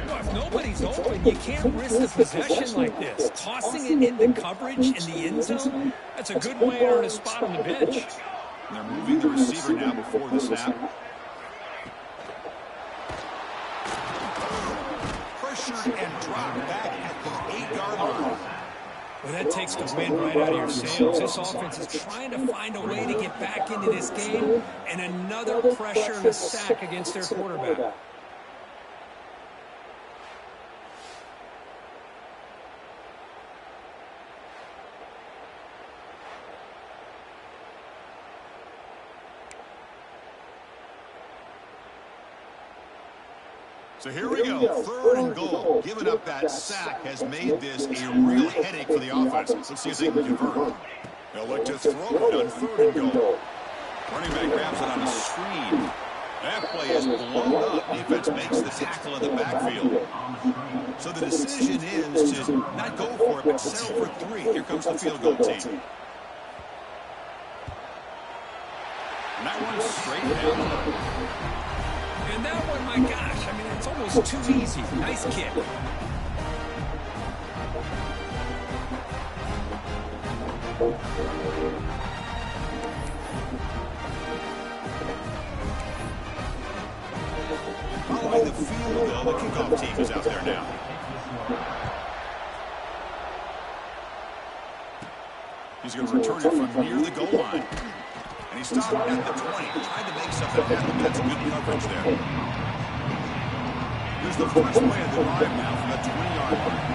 Well, if nobody's open, you can't risk the possession like this. Tossing it into coverage in the end zone, that's a good way to earn a spot on the bench. And they're moving the receiver now before the snap. And drop back at the 8-yard line. Well, that takes the wind right out of your sails. This offense is trying to find a way to get back into this game, and another pressure and a sack against their quarterback. So here we go, third and goal. Giving up that sack has made this a real headache for the offense. Let's see if they can convert. They'll look to throw it on third and goal. Running back grabs it on a screen. That play is blown up. Defense makes the tackle in the backfield. So the decision is to not go for it, but settle for 3. Here comes the field goal team. And that one's straight down. And that one, my gosh, I mean, it's almost too easy. Nice kick. Following the field goal, the kickoff team is out there now. He's going to return it from near the goal line. And he stopped at the 20, trying to make something happen. That's good coverage there. Here's the first play of the drive now from the 20-yard line.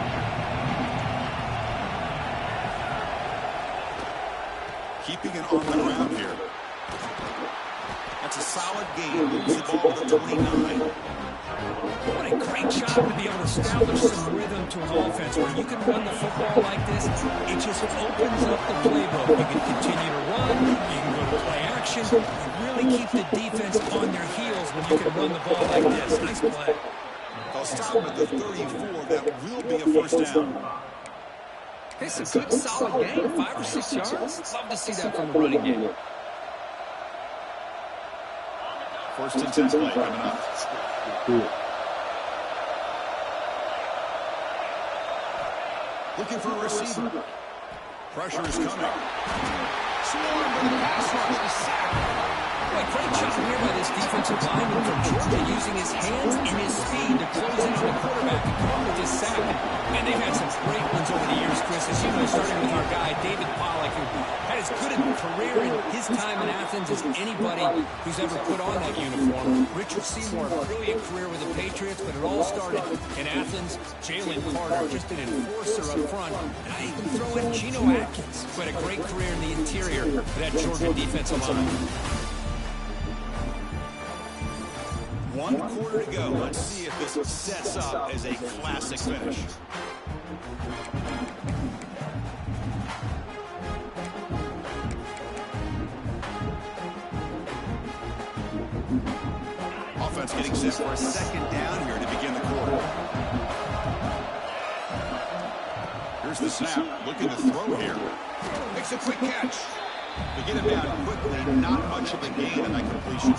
Keeping it on the ground here. That's a solid game. Moves the ball to the 29. What a great job to be able to establish some rhythm to an offense where you can run the football like this. It just opens up the playbook. You can continue to run. You can go to play action. You really keep the defense on their heels when you can run the ball like this. Nice play. They'll stop at the 34. That will be a first down. It's a good, solid game. 5 or 6 yards. Love to see that from the running game. First and 10 play coming up. Looking for a receiver. Pressure is coming. Swarmed by the pass rush. The sack. Great job here by this defensive lineman from Georgia, using his hands and his speed to close in on the quarterback and come with this sack. And they've had some great ones over the years, Chris, as you know, starting with our guy, David Pollack, who had as good a career in his time in Athens as anybody who's ever put on that uniform. Richard Seymour, a brilliant career with the Patriots, but it all started in Athens. Jalen Carter, just an enforcer up front. And I even throw in Geno Atkins, who had a great career in the interior of that Georgia defensive line. 1 quarter to go. Let's see if this sets up as a classic finish. Offense getting set for a second down here to begin the quarter. Here's the snap. Looking to throw here. Makes a quick catch. We get him down quickly. Not much of a gain in that completion.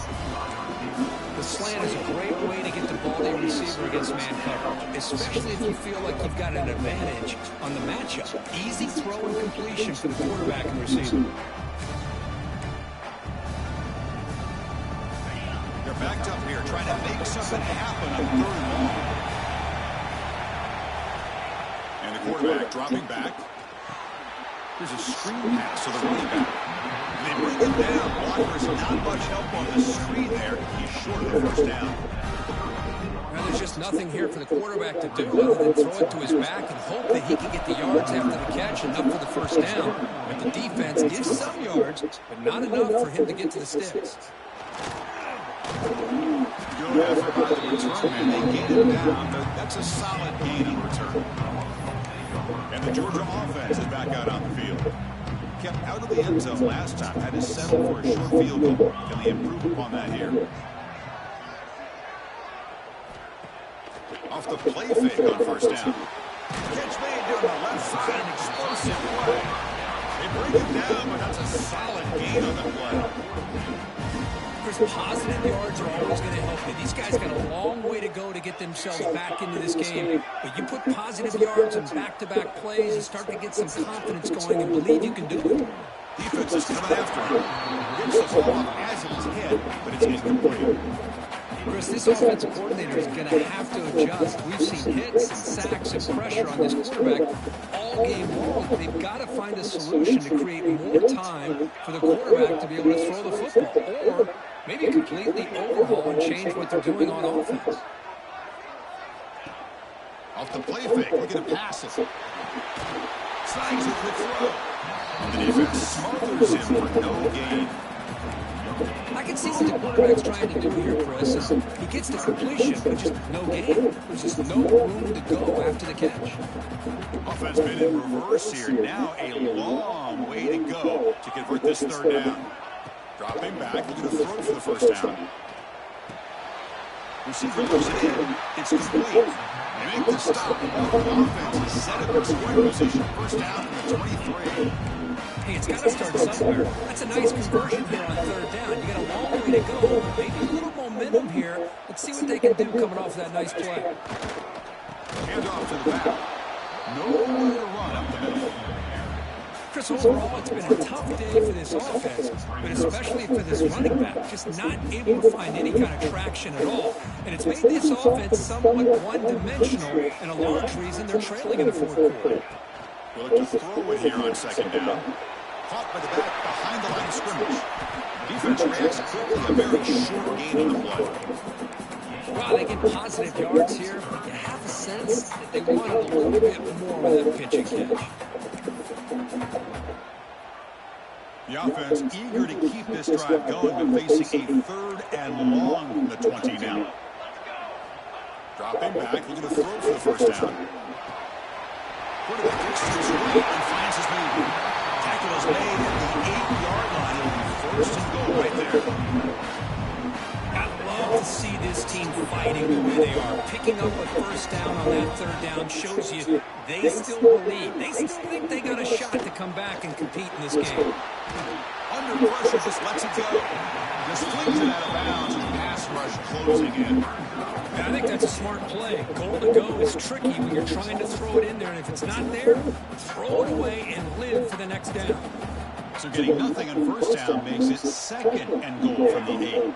The slant is a great way to get the ball to your receiver against man coverage, especially if you feel like you've got an advantage on the matchup. Easy throw and completion for the quarterback and receiver. They're backed up here, trying to make something happen on 3rd and long. And the quarterback dropping back. Here's a screen pass to the running back. They bring him down. Walker's not much help on the screen there. He's short of the first down. Well, there's just nothing here for the quarterback to do other than throw it to his back and hope that he can get the yards after the catch enough for the first down. But the defense gives some yards, but not enough for him to get to the sticks. Good effort by the return man. They gain him down, but that's a solid gain on return. And the Georgia offense is back out on the field. Kept out of the end zone last time. Had to settle for a short field goal. Can they improve upon that here? Off the play fake on first down. Catch made down the left side. An explosive play. They bring him down, but that's a solid gain on the play. Chris, positive yards are always going to help you. These guys got a long way to go to get themselves back into this game. But you put positive yards and back-to-back plays and start to get some confidence going and believe you can do it. Defense is coming after him. Gets the ball off as it's hit, but it's incomplete. Chris, this offensive coordinator is going to have to adjust. We've seen hits and sacks and pressure on this quarterback all game long. They've got to find a solution to create more time for the quarterback to be able to throw the football, or maybe completely overhaul and change what they're doing on offense. Off the play fake, looking to pass it. Slides it with throw. The defense smothers him for no gain. I can see what the quarterback's trying to do here, Chris. He gets the completion, but just no gain. There's just no room to go after the catch. Offense been in reverse here. Now a long way to go to convert this 3rd down. Dropping back, looking to throw for the first down. Receiver looks it in. It's complete. They make the stop. The offense is set up in scoring position. First down from the 23. Hey, it's got to start somewhere. That's a nice conversion here on 3rd down. You got a long way to go. Maybe a little momentum here. Let's see what they can do coming off that nice play. Hand off to the back. Nowhere to run up the middle. Chris, overall, it's been a tough day for this offense, but especially for this running back, just not able to find any kind of traction at all. And it's made this offense somewhat one-dimensional, and a large reason they're trailing in the 4th quarter. We'll look to throw it here on second down. Caught by the back behind the line of scrimmage. Defense reacts quickly. A very short gain on the play. Well, they get positive yards here, but you have a sense that they wanted a little bit more with that pitch and catch. The offense eager to keep this drive going, but facing a 3rd and long from the 20 now. Dropping back, looking to throw for the first down. Quarterback kicks to his right and finds his man. Tackle is made at the 8-yard line. It'll be 1st and goal right there. I love to see this team fighting the way they are. Picking up a first down on that 3rd down shows you they still believe. They still think they got a shot to come back and compete in this game. Under pressure, just lets it go. Just flings it out of bounds with pass rush closing in. I think that's a smart play. Goal to go is tricky when you're trying to throw it in there, and if it's not there, throw it away and live for the next down. So getting nothing on first down makes it 2nd and goal from the 8.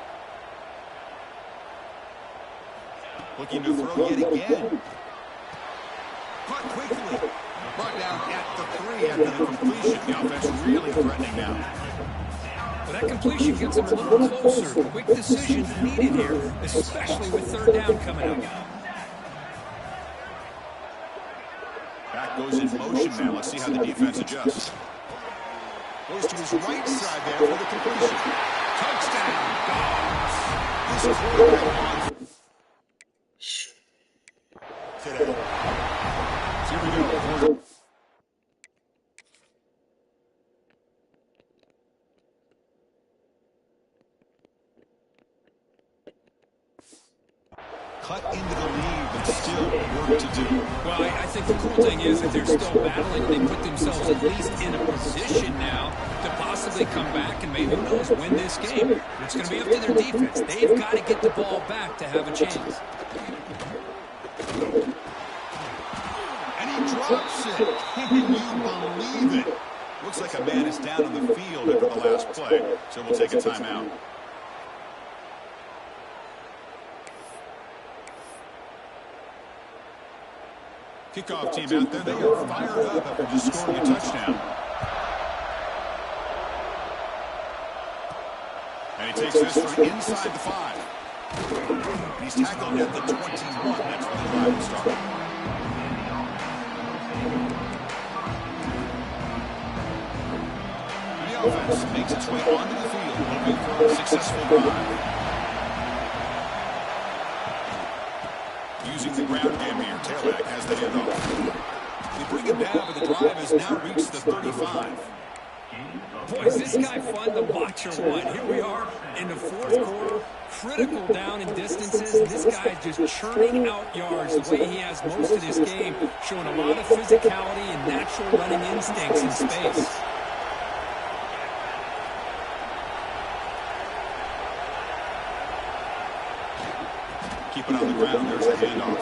Looking to throw yet again. Caught quickly. Brought down at the 3 after the completion. The offense really threatening now. But that completion gets them a little closer. Quick decisions needed here, especially with 3rd down coming up. Back goes in motion now. Let's see how the defense adjusts. Goes to his right side there for the completion. Touchdown, Dogs. This quarterback on today. Here we go. Cut into the lead, but still work to do. Well, I think the cool thing is that they're still battling. They put themselves at least in a position now to possibly come back and maybe, who knows, win this game. It's going to be up to their defense. They've got to get the ball back to have a chance. And he drops it. Can you believe it? Looks like a man is down on the field after the last play, so we'll take a timeout. Kickoff team out there. They are fired up after just scoring a touchdown. And he takes this from inside the 5. He's tackled at the 21. That's where the drive will start. And the offense makes its way onto the field, hoping for a successful drive. Using the ground game here, Tailback has the handoff. They bring him down, but the drive has now reached the 35. Boy, is this guy fun to watch or what? Here we are in the 4th quarter, critical down in distances. This guy is just churning out yards the way he has most of this game, showing a lot of physicality and natural running instincts in space. Keep it on the ground. There's a handoff.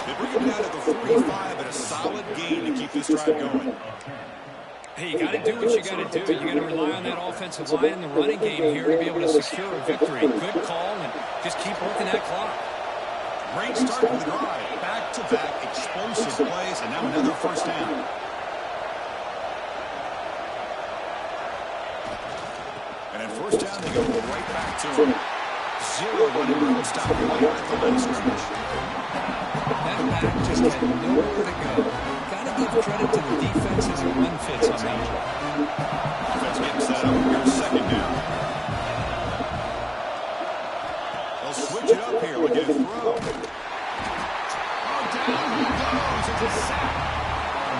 They bring him down to the 45 at a solid gain to keep this drive going. Hey, you got to do what you got to do. You got to rely on that offensive line in the running game here to be able to secure a victory. Good call, and just keep working that clock. Great start to the drive. Back-to-back explosive plays, and now another first down. And at first down, they go right back to him. 0 running room stop right at the line of scrimmage. That back just had nowhere to go. Got to give credit to the defense as the run fits on that one. Offense getting set up. Here's second down. They'll switch it up here. We'll get a throw. Oh, down he goes. It's a sack.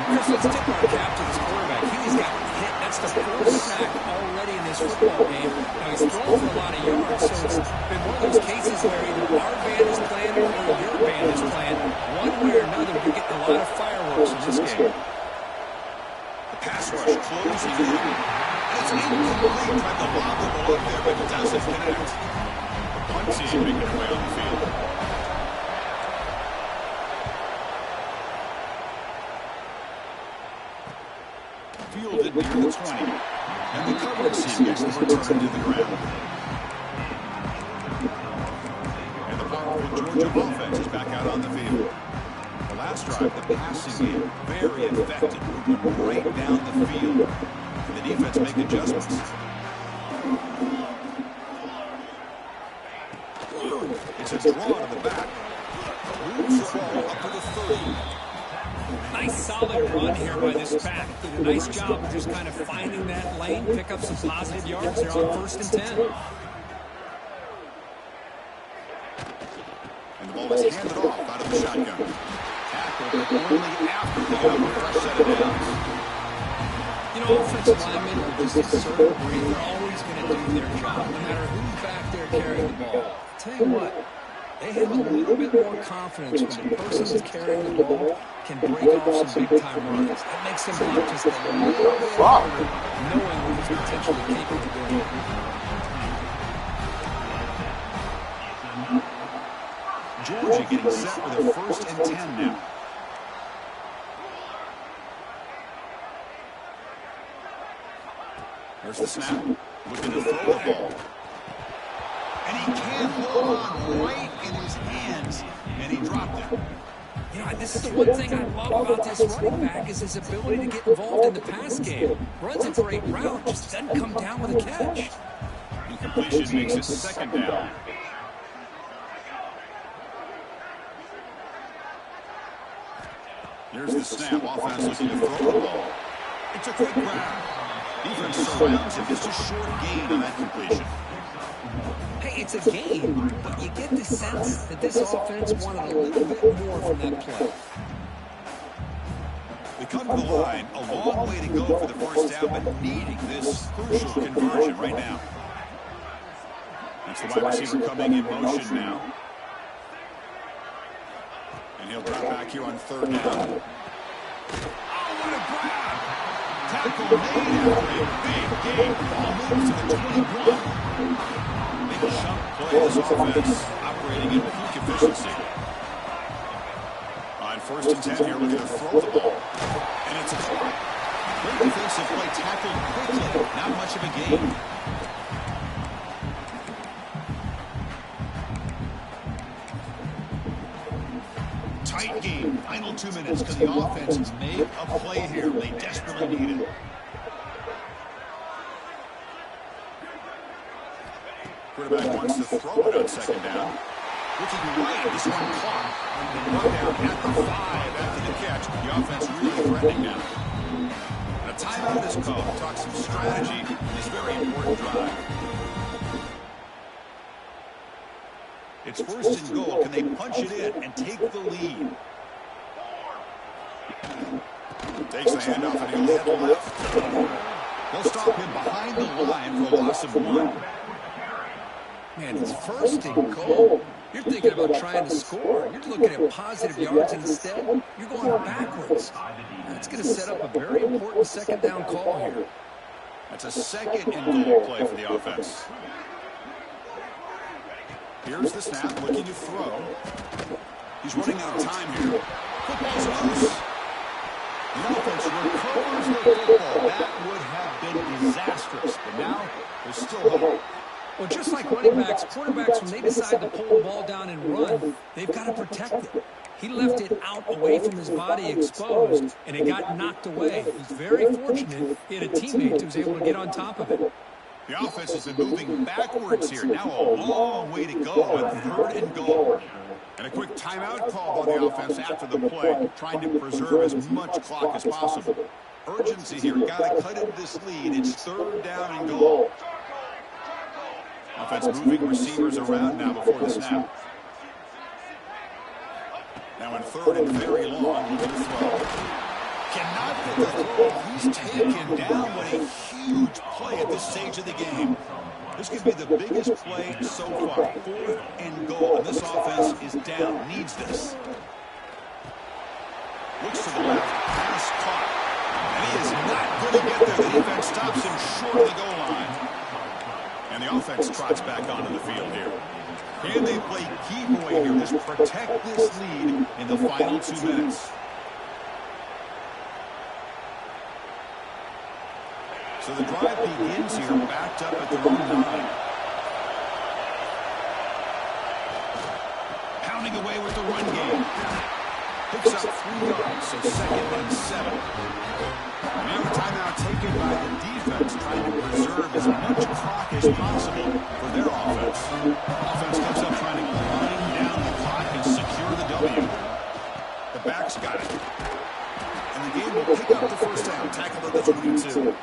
Chris, let's tip our cap to this quarterback. He's got hit. That's the 4th sack already in this football game. Now, he's thrown for a lot of yards, so it's been one of those cases where either our band is playing or your band is playing. One way or another, you're getting a lot of fireworks in this game. The pass rush closing in. It's incomplete. Tried to lob the ball up there, but it doesn't connect. The punt team making their way on the field. Fielded near the 20. And the coverage team gets the return to the ground. And the powerful Georgia offense is back out on the field. Last drive, the passing game, very effective, moving right down the field. And the defense make adjustments. It's a draw to the back. Moves the ball up to the 30. Nice solid run here by this back. Did a nice job of just kind of finding that lane, pick up some positive yards there on 1st and 10. And the ball is handed off out of the shotgun. Tackled only after the fresh set of downs. You know, offensive linemen are just a certain breed. They're always going to do their job, no matter who's back there carrying the ball. I'll tell you what, they have a little bit more confidence when the person who's carrying the ball can break off some big-time runs. That makes them block just a little bit harder, knowing what he's potentially capable of doing. Georgia getting set for their 1st and 10 now. There's the snap. Looking to throw the ball. And he can't hold on right in his hands. And he dropped it. You know, this is the one thing I love about this running back is his ability to get involved in the pass game. Runs a great route, just doesn't come down with a catch. Incompletion makes it 2nd down. Here's the snap. Offense looking to throw the ball. It's a quick grab. Defense surrounds him. Just a short gain on that completion. Hey, it's a game, but you get the sense that this offense wanted a little bit more from that play. We come to the line. A long way to go for the 1st down, but needing this crucial conversion right now. That's the wide receiver coming in motion now. And he'll drop back here on 3rd down. Oh, what a grab! Tackle made after a big gain. Ball moves to the 21. Big chunk play. This offense operating at peak efficiency. On 1st and 10 here, looking to throw the ball. And it's a try. Great defensive play, tackled quickly. Not much of a gain. Tight game. Final 2 minutes because the offense has made a play here. They desperately need it. Quarterback wants to throw it on 2nd down. Looking right. This one caught. The run down at the 5 after the catch. The offense really threatening now. And a timeout is called. Talk some strategy in this very important drive. It's 1st and goal. Can they punch it in and take the lead? Takes the handoff and he'll head left. They'll stop him behind the line for a loss of 1. Man, it's 1st and goal. You're thinking about trying to score. You're looking at positive yards, and instead, you're going backwards. That's going to set up a very important 2nd down call here. That's a 2nd and goal play for the offense. Here's the snap, looking to throw. He's running out of time here. Football's loose. The offense recovers the football. That would have been disastrous, but now there's still hope. Well, just like running backs, quarterbacks, when they decide to pull the ball down and run, they've got to protect it. He left it out away from his body exposed, and it got knocked away. He's very fortunate he had a teammate who was able to get on top of it. The offense has been moving backwards here. Now a long way to go on 3rd and goal. And a quick timeout call by the offense after the play, trying to preserve as much clock as possible. Urgency here. Got to cut into this lead. It's 3rd down and goal. Offense moving receivers around now before the snap. Now in 3rd and very long, looking to throw. Cannot get the throw. He's taken down. What a huge play at this stage of the game. This could be the biggest play so far. 4th and goal. And this offense is down. Needs this. Looks to the left. Pass caught. And he is not going to get there. The defense stops him short of the goal line. And the offense trots back onto the field here. Can they play keep away here? Just protect this lead in the final 2 minutes. So the drive begins here, backed up at their own 9. Pounding away with the run game. Picks up 3 yards, so 2nd and 7. And now a timeout taken by the defense, trying to preserve as much clock as possible for their offense. Offense comes up trying to grind down the clock and secure the W. The backs got it. And the game will pick up the first down, tackled at the 22.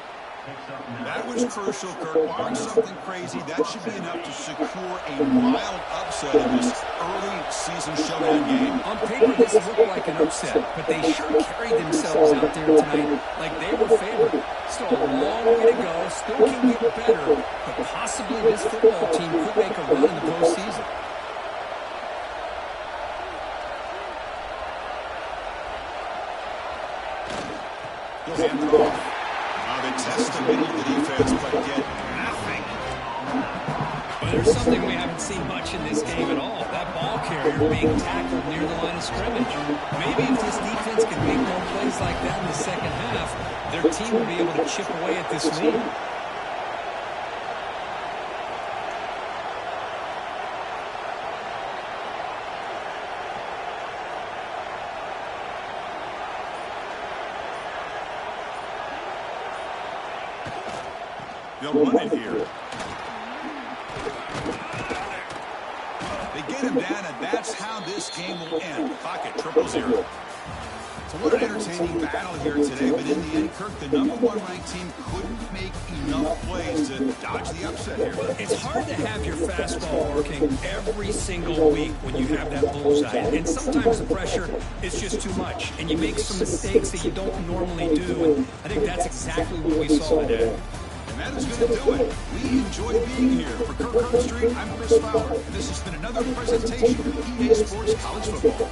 That was crucial, Kirk. Barring something crazy, that should be enough to secure a wild upset in this early season showdown game. On paper, this looked like an upset, but they sure carried themselves out there tonight like they were favored. Still a long way to go, still can get better, but possibly this football team could make a run in the postseason. He'll hand it off. They test the middle of the defense, but get nothing. But there's something we haven't seen much in this game at all. That ball carrier being tackled near the line of scrimmage. Maybe if this defense can make more plays like that in the second half, their team will be able to chip away at this lead. They'll run it here. They get him down, and that's how this game will end. Pocket 0-0. So what an entertaining battle here today, but in the end, Kirk, the #1 ranked team couldn't make enough plays to dodge the upset here. It's hard to have your fastball working every single week when you have that bullseye. And sometimes the pressure is just too much, and you make some mistakes that you don't normally do. And I think that's exactly what we saw today. And that is going to do it. We enjoy being here. For Kirk Herbstreit, I'm Chris Fowler, and this has been another presentation of EA Sports College Football.